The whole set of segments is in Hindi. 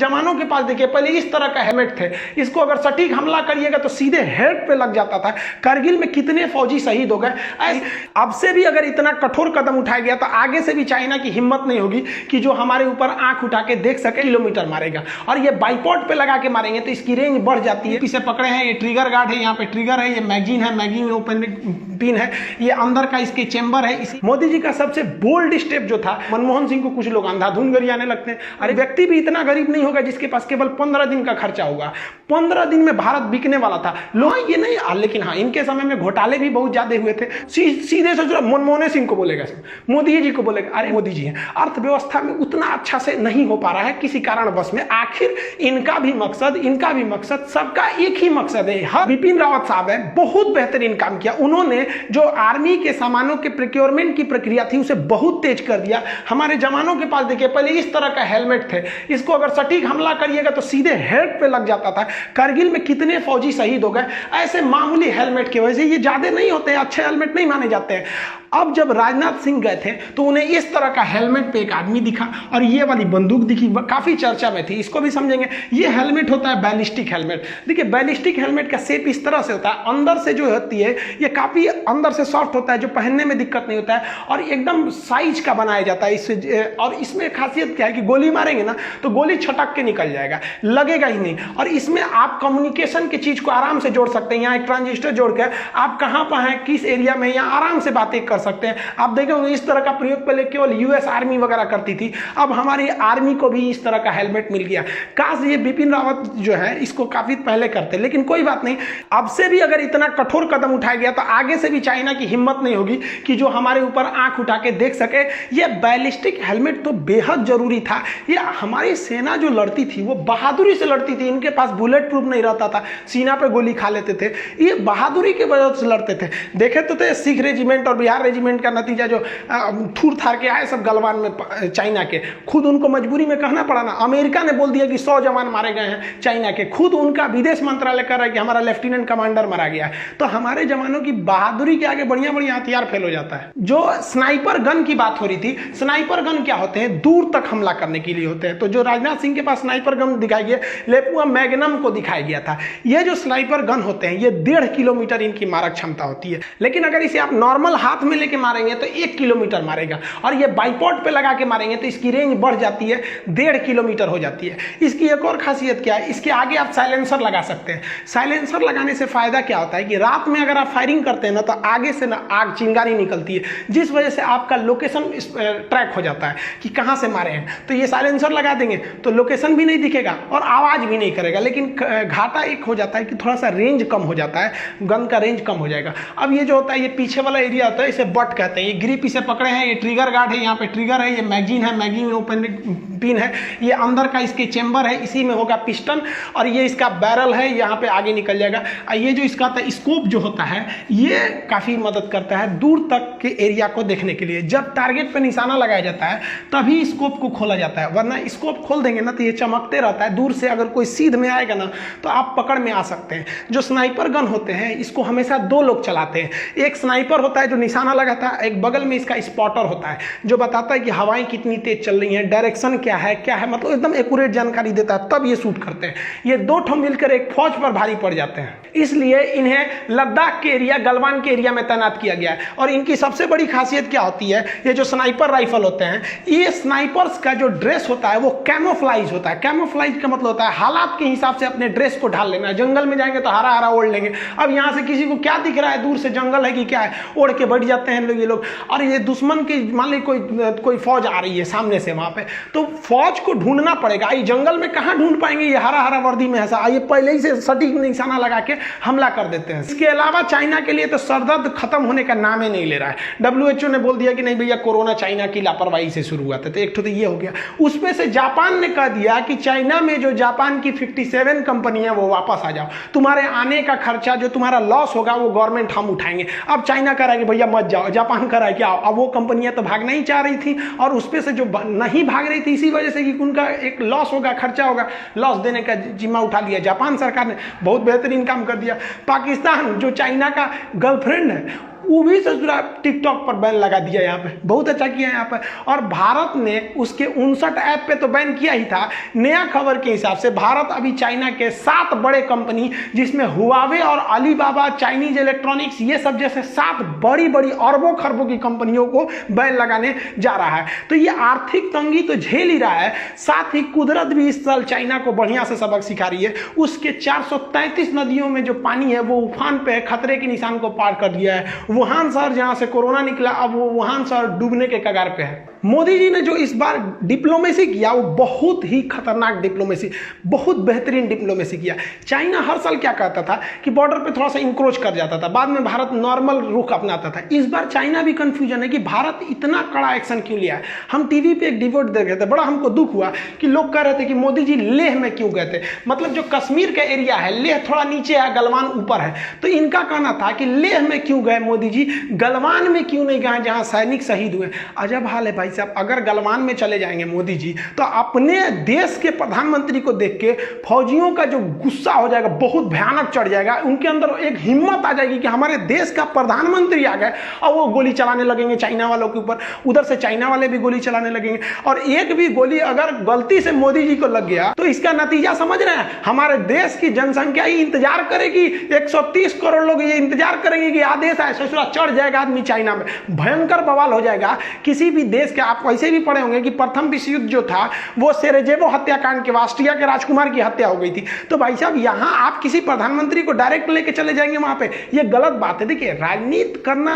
जवानों के पास देखिए पहले इस तरह का हेलमेट थे, इसको अगर सटीक हमला करिएगा तो सीधे हेड पे लग जाता था। कारगिल में कितने फौजी शहीद हो गए। अब से भी अगर इतना कठोर कदम उठाया गया तो आगे से भी चाइना की हिम्मत नहीं होगी कि जो हमारे ऊपर आंख उठा के देख सके। किलोमीटर मारेगा और ये बाइपॉड पे लगा के मारेंगे तो इसकी रेंज बढ़ जाती है। पीछे पकड़े हैं, ये ट्रिगर गार्ड है, यहाँ पे ट्रिगर है, ये मैगजीन है, मैगजीन ओपन पिन है, ये अंदर का इसके चेंबर है। इसी मोदी जी का सबसे बोल्ड स्टेप जो था, मनमोहन सिंह को कुछ लोग अंधाधुंध गरियाने लगते हैं। अरे व्यक्ति भी इतना गरीब नहीं होगा जिसके पास केवल 15 दिन का खर्चा होगा। 15 दिन में भारत बिकने वाला था। लोग ये नहीं, लेकिन हाँ इनके समय में घोटाले भी बहुत ज्यादा हुए थे। सीधे से मनमोहन सिंह को बोलेगा, मोदी जी को बोलेगा, अरे मोदी जी हैं, अर्थव्यवस्था में उतना अच्छा से नहीं हो पा रहा है किसी कारणवश में। आखिर इनका भी मकसद सबका एक ही मकसद है। हाँ, बिपिन रावत साहब है, बहुत बेहतरीन काम किया उन्होंने। जो आर्मी के सामानों के प्रोक्योरमेंट की प्रक्रिया थी उसे बहुत तेज कर दिया। हमारे जवानों के पास देखिए पहले इस तरह का हेलमेट थे, इसको अगर सटीक हमला करिएगा तो सीधे हेड पे लग जाता था। कारगिल में कितने फौजी शहीद हो गए ऐसे मामूली हेलमेट की वजह से। ये ज्यादा नहीं होते हैं, अच्छे हेलमेट नहीं माने जाते हैं। अब जब राजनाथ सिंह गए थे तो उन्हें इस तरह का हेलमेट पे एक आदमी दिखा और ये वाली बंदूक दिखी, काफी चर्चा में थी। इसको भी समझेंगे। ये हेलमेट होता है बैलिस्टिक हेलमेट। देखिए बैलिस्टिक हेलमेट का शेप इस तरह से होता है, अंदर से जो होती है ये काफी अंदर से सॉफ्ट होता है, जो पहनने में दिक्कत नहीं होता है और एकदम साइज का बनाया जाता है इससे। और इसमें खासियत क्या है कि गोली मारेंगे ना तो गोली छटक के निकल जाएगा, लगेगा ही नहीं। और इसमें आप कम्युनिकेशन की चीज को आराम से जोड़ सकते हैं। यहाँ एक ट्रांजिस्टर जोड़ कर आप कहाँ पर हैं, किस एरिया में, यहाँ आराम से बातें कर सकते हैं। आप देखेंगे इस तरह का प्रयोग पहले केवल यूएस आर्मी वगैरह करती थी, अब हमारी आर्मी को भी इस तरह का हेलमेट मिल गया। काश ये बिपिन रावत जो है इसको काफी पहले करते, लेकिन कोई बात नहीं। अब से भी अगर इतना कठोर कदम उठाया गया तो आगे से भी चाइना की हिम्मत नहीं होगी कि जो हमारे ऊपर आंख उठा के देख सके। ये बैलिस्टिक हेलमेट तो बेहद जरूरी था। ये हमारी सेना जो लड़ती थी वो बहादुरी से लड़ती थी। इनके पास बुलेट प्रूफ नहीं रहता था, सीना पे गोली खा लेते थे। ये बहादुरी की वजह से लड़ते थे। देखे तो थे सिख रेजिमेंट और बिहार रेजिमेंट का नतीजा जो थूर थार के आए सब गलवान में चाइना के। खुद उनको मजबूरी में कहना पड़ा ना, अमेरिका ने बोल दिया कि 100 जवान मारे गए हैं चाइना के। खुद उनका विदेश मंत्रालय कर रहा है कि हमारा लेफ्टिनेंट कमांडर मारा गया है। तो हमारे जवानों की बहादुरी के आगे बढ़िया बढ़िया हथियार फेल हो जाता है। जो स्नाइपर गन की बात हो रही थी, स्नाइपर गन क्या होते हैं, दूर तक हमला करने के लिए होते हैं। तो जो राजनाथ सिंह के पास स्नाइपर गन दिखाई गई, लेपुआ मैग्नम को दिखाया गया था। ये जो स्नाइपर गन होते हैं ये 1.5 किलोमीटर इनकी मारक क्षमता होती है, लेकिन अगर इसे आप नॉर्मल हाथ में लेके मारेंगे तो 1 किलोमीटर मारेगा। और ये बाइपॉड पे लगा के मारेंगे तो इसकी रेंज बढ़ जाती है, 1.5 किलोमीटर हो जाती है। इसकी एक और खासियत क्या है, इसके आगे आप साइलेंसर लगा सकते हैं। साइलेंसर लगाने से फायदा क्या होता है कि रात में अगर आप फायरिंग करते हैं ना तो आगे से ना आग चिंगारी निकलती है, जिस वजह से आपका लोकेशन ट्रैक हो जाता है कि कहां से मारे हैं। तो ये साइलेंसर लगा देंगे तो लोकेशन भी नहीं दिखेगा और आवाज भी नहीं करेगा। लेकिन घाटा एक हो जाता है कि थोड़ा सा रेंज कम हो जाता है, गन का रेंज कम हो जाएगा। अब ये जो होता है ये पीछे वाला एरिया होता है, इसे बट कहते हैं। ये ग्रिप इसे पकड़े हैं, ये ट्रिगर गार्ड है, यहाँ पे ट्रिगर है, ये मैगजीन है, मैगजीन ओपन पिन है, ये अंदर का इसके चेंबर है, इसी में होगा पिस्टन और ये इसका बैरल है, यहाँ पे आगे निकल जाएगा। ये जो इसका स्कोप जो होता है ये काफी मदद करता है दूर तक के एरिया को देखने के लिए। जब टारगेट पे निशाना लगाया जाता है तभी स्कोप को खोला जाता है, वरना स्कोप खोल देंगे ना तो ये चमकते रहता है। दूर से अगर कोई सीध में आएगा ना तो आप पकड़ में आ सकते हैं। जो स्नाइपर गन होते हैं इसको हमेशा 2 लोग चलाते हैं। एक स्नाइपर होता है जो निशाना लगाता है, एक बगल में इसका स्पॉटर होता है जो बताता है कि हवाएं कितनी तेज चल रही हैं, डायरेक्शन क्या है मतलब एकदम एक्यूरेट जानकारी देता है, तब ये शूट करते हैं। ये 2 ठो मिलकर एक फौज पर भारी पड़ जाते हैं, इसलिए इन्हें लद्दाख के एरिया, गलवान के एरिया में तैनात किया गया है। और इनकी सबसे बड़ी खासियत क्या होती है, ये जो स्नाइपर राइफल होते हैं, ये स्नाइपर्स का जो ड्रेस होता है वो कैमोफ्लाइज होता है। कैमोफ्लाइज का मतलब होता है हालात के हिसाब से अपने ड्रेस को ढाल लेना। जंगल में जाएंगे तो हरा हरा ओढ़ लेंगे, अब यहाँ से किसी को क्या दिख रहा है, दूर से जंगल है कि क्या है, ओढ़ के बैठ जाते हैं ये लोग। और ये दुश्मन की मान ली कोई फौज आ रही है सामने से, वहां पे तो फौज को ढूंढना पड़ेगा। ये जंगल में कहां ढूंढ पाएंगे, ये हरा हरा वर्दी में ऐसा, ये पहले ही से सटीक निशाना लगा के हमला कर देते हैं। इसके अलावा चाइना के लिए तो सरदर्द खत्म होने का नाम ही नहीं ले रहा है। WHO ने बोल दिया कि नहीं भैया कोरोना चाइना की लापरवाही से शुरू हुआ था, तो एक तो ये हो गया। उसमें से जापान ने कह दिया कि चाइना में जो जापान की 57 कंपनी है वो वापस आ जाओ, तुम्हारे आने का खर्चा जो तुम्हारा लॉस होगा वो गवर्नमेंट हम उठाएंगे। अब चाइना कह रहा है कि भैया मत जाओ, जापान कह रहा है कि आओ। अब वो कंपनियां तो भागना ही चाह रही थी और उसपे से जो नहीं भाग रही थी इसी वजह से कि उनका एक लॉस होगा, खर्चा होगा, लॉस देने का जिम्मा उठा लिया जापान सरकार ने। बहुत बेहतरीन काम कर दिया। पाकिस्तान जो चाइना का गर्लफ्रेंड है वो भी ससुरा टिकटॉक पर बैन लगा दिया यहाँ पे, बहुत अच्छा किया यहाँ पे। और भारत ने उसके 59 ऐप पे तो बैन किया ही था। नया खबर के हिसाब से भारत अभी चाइना के 7 बड़े कंपनी, जिसमें हुआवे और अलीबाबा, चाइनीज इलेक्ट्रॉनिक्स, ये सब जैसे 7 बड़ी बड़ी अरबों खरबों की कंपनियों को बैन लगाने जा रहा है। तो ये आर्थिक तंगी तो झेल ही रहा है, साथ ही कुदरत भी इस साल चाइना को बढ़िया से सबक सिखा रही है। उसके 433 नदियों में जो पानी है वो उफान पे खतरे के निशान को पार कर दिया है। वुहान शहर जहां से कोरोना निकला, अब वो वुहान शहर डूबने के कगार पे है। मोदी जी ने जो इस बार डिप्लोमेसी किया वो बहुत ही खतरनाक डिप्लोमेसी, बहुत बेहतरीन डिप्लोमेसी किया। चाइना हर साल क्या करता था कि बॉर्डर पे थोड़ा सा इंक्रोच कर जाता था, बाद में भारत नॉर्मल रुख अपनाता था। इस बार चाइना भी कंफ्यूजन है कि भारत इतना कड़ा एक्शन क्यों लिया है। हम टीवी पे एक डिबेट देख रहे थे, बड़ा हमको दुख हुआ कि लोग कह रहे थे कि मोदी जी लेह में क्यों गए थे। मतलब जो कश्मीर का एरिया है, लेह थोड़ा नीचे है, गलवान ऊपर है, तो इनका कहना था कि लेह में क्यों गए मोदी जी, गलवान में क्यों नहीं गए जहां सैनिक शहीद हुए। अजब हाल है भाई साहब, अगर गलवान में चले जाएंगे मोदी जी तो अपने देश के प्रधानमंत्री को देख के फौजियों का जो गुस्सा हो जाएगा बहुत भयानक चढ़ जाएगा। उनके अंदर एक हिम्मत आ जाएगी कि हमारे देश का प्रधानमंत्री आ गए, और वो गोली चलाने लगेंगे चाइना वालों के ऊपर। उधर से चाइना वाले भी गोली चलाने लगेंगे, और एक भी गोली अगर गलती से मोदी जी को लग गया तो इसका नतीजा समझ रहे हैं, हमारे देश की जनसंख्या ही इंतजार करेगी। 130 करोड़ लोग ये इंतजार करेंगे कि आदेश आए, ससुरा चढ़ जाएगा आदमी चाइना में, भयंकर बवाल हो जाएगा। किसी भी देश के, आप वैसे भी पढ़े होंगे कि प्रथम विश्व युद्ध जो था वो सेरेजेवो हत्याकांड के, ऑस्ट्रिया के राजकुमार की हत्या हो गई थी। तो भाई साहब यहां आप किसी प्रधानमंत्री को डायरेक्ट लेके चले जाएंगे वहां पे, ये गलत बात है। देखिए राजनीति करना,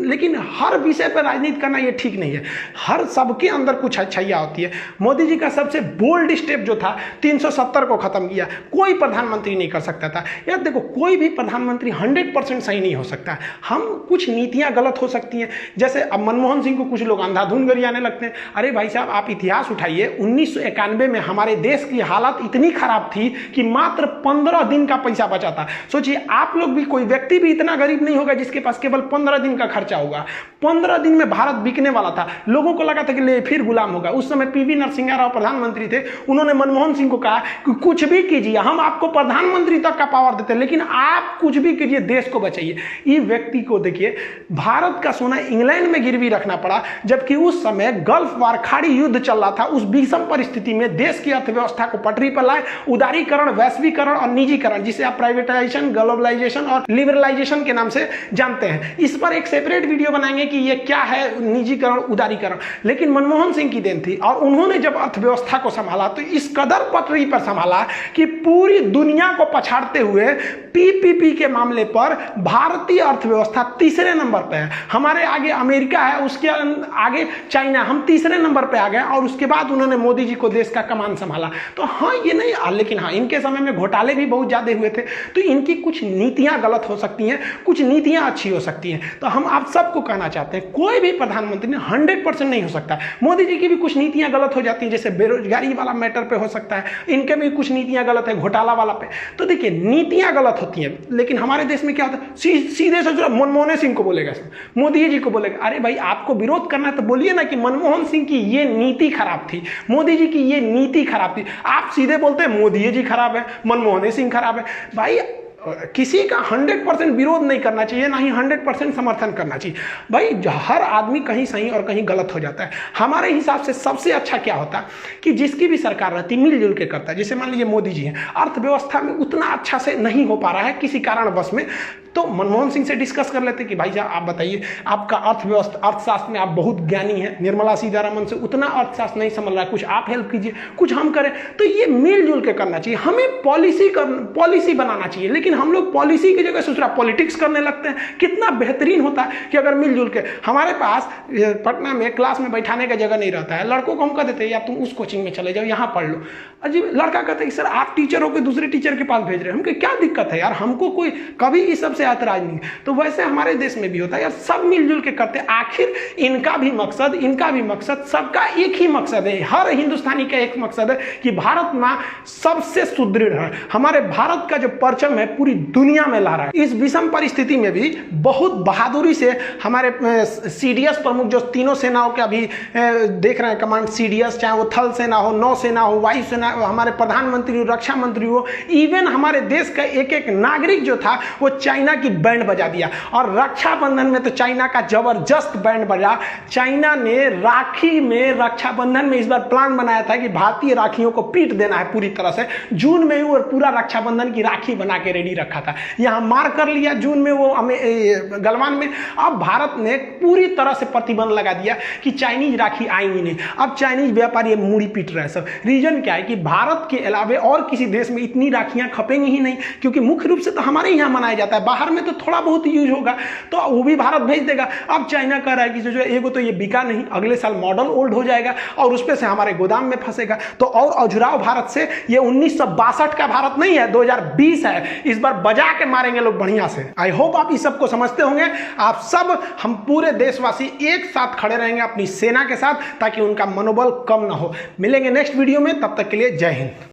लेकिन हर विषय पर राजनीति करना ये ठीक नहीं है। हर सबके अंदर कुछ अच्छाइयां होती है। मोदी जी का सबसे बोल्ड स्टेप जो था 370 को खत्म किया, कोई प्रधानमंत्री नहीं कर सकता था। यार देखो, कोई भी प्रधानमंत्री 100% सही नहीं हो सकता। हम कुछ नीतियां गलत हो सकती हैं, जैसे अब मनमोहन सिंह को कुछ लोग अंधाधुंध गरियाने लगते हैं। अरे भाई साहब आप इतिहास उठाइए, 1991 में हमारे देश की हालत इतनी खराब थी कि मात्र 15 दिन का पैसा बचा था। सोचिए आप लोग भी, कोई व्यक्ति भी इतना गरीब नहीं होगा जिसके पास केवल 15 दिन का खर्चा होगा। 15 दिन में भारत बिकने वाला था, लोगों को लगा था कि ले फिर गुलाम होगा। उस समय पीवी नरसिंह राव प्रधानमंत्री थे, उन्होंने मनमोहन सिंह को कहा कि कुछ भी कीजिए, हम आपको प्रधानमंत्री तक का पावर देते हैं, लेकिन आप कुछ भी कीजिए, देश को बचाइए। ये व्यक्ति को देखिए, भारत का सोना इंग्लैंड में गिरवी रखना पड़ा, जबकि उस समय गल्फ वार, खाड़ी युद्ध चल रहा था। उस विषम परिस्थिति में देश की अर्थव्यवस्था को पटरी पर लाए। उदारीकरण, वैश्वीकरण और निजीकरण, जिसे आप प्राइवेटाइजेशन, ग्लोबलाइजेशन और लिबरलाइजेशन के नाम से जानते हैं। इस पर एक सेपरेट वीडियो बनाएंगे कि ये क्या है निजीकरण, उदारीकरण। लेकिन मनमोहन सिंह की देन थी, और उन्होंने जब अर्थव्यवस्था को संभाला तो इस कदर पटरी पर संभाला कि पूरी दुनिया को पछाड़ते हुए पीपीपी के मामले पर भारतीय अर्थव्यवस्था तीसरे नंबर पे है। हमारे आगे अमेरिका है, उसके आगे चाइना, हम तीसरे नंबर पे आ गए। और उसके बाद उन्होंने मोदी जी को देश का कमान संभाला। तो हाँ, ये नहीं, लेकिन हाँ, इनके समय में घोटाले भी बहुत ज्यादा हुए थे। तो इनकी कुछ नीतियां गलत हो सकती हैं, कुछ नीतियां अच्छी हो सकती हैं। तो हम आप सबको कहना चाहते हैं, कोई भी प्रधानमंत्री 100% नहीं हो सकता। मोदी जी की भी कुछ नीतियां गलत हो जाती हैं, जैसे बेरोजगारी वाला मैटर पे हो सकता है, इनके भी कुछ नीतियां गलत है, घोटाला वाला पे। तो देखिए नीतियां गलत होती हैं, लेकिन हमारे देश में क्या होता है, सीधे से मनमोहन सिंह को बोलेगा, मोदी जी को बोलेगा। अरे भाई आपको विरोध करना है तो बोलिए ना कि मनमोहन सिंह की ये नीति खराब थी, मोदी जी की ये नीति खराब थी। आप सीधे बोलते हैं मोदी जी खराब है, मनमोहन सिंह खराब है। भाई किसी का 100% विरोध नहीं करना चाहिए, ना ही 100% समर्थन करना चाहिए। भाई हर आदमी कहीं सही और कहीं गलत हो जाता है। हमारे हिसाब से सबसे अच्छा क्या होता कि जिसकी भी सरकार रहती मिलजुल के करता है। जैसे मान लीजिए मोदी जी हैं, अर्थव्यवस्था में उतना अच्छा से नहीं हो पा रहा है किसी कारणवश में, तो मनमोहन सिंह से डिस्कस कर लेते कि भाई साहब आप बताइए, आपका अर्थव्यवस्था, अर्थशास्त्र में आप बहुत ज्ञानी हैं, निर्मला सीतारमण से उतना अर्थशास्त्र नहीं समझ रहा है, कुछ आप हेल्प कीजिए, कुछ हम करें। तो ये मिलजुल के करना चाहिए। हमें पॉलिसी बनाना चाहिए, लेकिन हम लोग पॉलिसी की जगह दूसरा पॉलिटिक्स करने लगते हैं। कितना बेहतरीन होता है कि अगर मिलजुल के, हमारे पास पटना में क्लास में बैठाने का जगह नहीं रहता है, लड़कों को हम कह देते हैं या तुम उस कोचिंग में चले जाओ, यहाँ पढ़ लो। अजीब, लड़का कहते हैं सर आप टीचर होकर दूसरे टीचर के पास भेज रहे हैं, हमको क्या दिक्कत है यार, हमको कोई कभी इस सबसे ऐतराज नहीं। तो वैसे हमारे देश में भी होता है यार, सब मिलजुल के करते हैं। आखिर इनका भी मकसद, सबका एक ही मकसद है, हर हिंदुस्तानी का एक मकसद है कि भारत माँ सबसे सुदृढ़ है। हमारे भारत का जो परचम है पूरी दुनिया में लहरा है। इस विषम परिस्थिति में भी बहुत बहादुरी से हमारे सीडीएस प्रमुख जो तीनों सेनाओं के अभी देख रहे हैं कमांड सीडीएस, चाहे वो थल सेना हो, नौ सेना हो, वायु सेना, हमारे प्रधानमंत्री हो, रक्षा मंत्री हो, इवन हमारे देश का एक एक नागरिक जो था वो चाइना की बैंड बजा दिया। और रक्षाबंधन में तो चाइना का जबरदस्त बैंड बजा। चाइना ने राखी में, रक्षाबंधन में इस बार प्लान बनाया था कि भारतीय राखियों को पीट देना है पूरी तरह से। जून में वो पूरा रक्षाबंधन की राखी बना के रेडी रखा था, यहाँ मार कर लिया जून में वो गलवान में। अब भारत ने पूरी तरह से प्रतिबंध लगा दिया कि चाइनीज राखी आएंगी नहीं। अब चाइनीज व्यापारी मूड़ी पीट रहे हैं सब। रीजन क्या है कि भारत के अलावे और किसी देश में इतनी राखियां खपेंगी ही नहीं, क्योंकि मुख्य रूप से तो हमारे यहाँ मनाया जाता है, बाहर में तो थोड़ा बहुत यूज होगा तो वो भी भारत भेज देगा। अब चाइना कह रहा है कि जो एगो तो ये बिका नहीं, अगले साल मॉडल ओल्ड हो जाएगा और उस पे से हमारे गोदाम में फंसेगा। तो और अजुराव भारत से, ये 1962 का भारत नहीं है, 2020 है। इस बार बजा के मारेंगे लोग बढ़िया से। आई होप आप इस सबको समझते होंगे। आप सब, हम पूरे देशवासी एक साथ खड़े रहेंगे अपनी सेना के साथ ताकि उनका मनोबल कम ना हो। मिलेंगे नेक्स्ट वीडियो में, तब तक के लिए जय हिंद।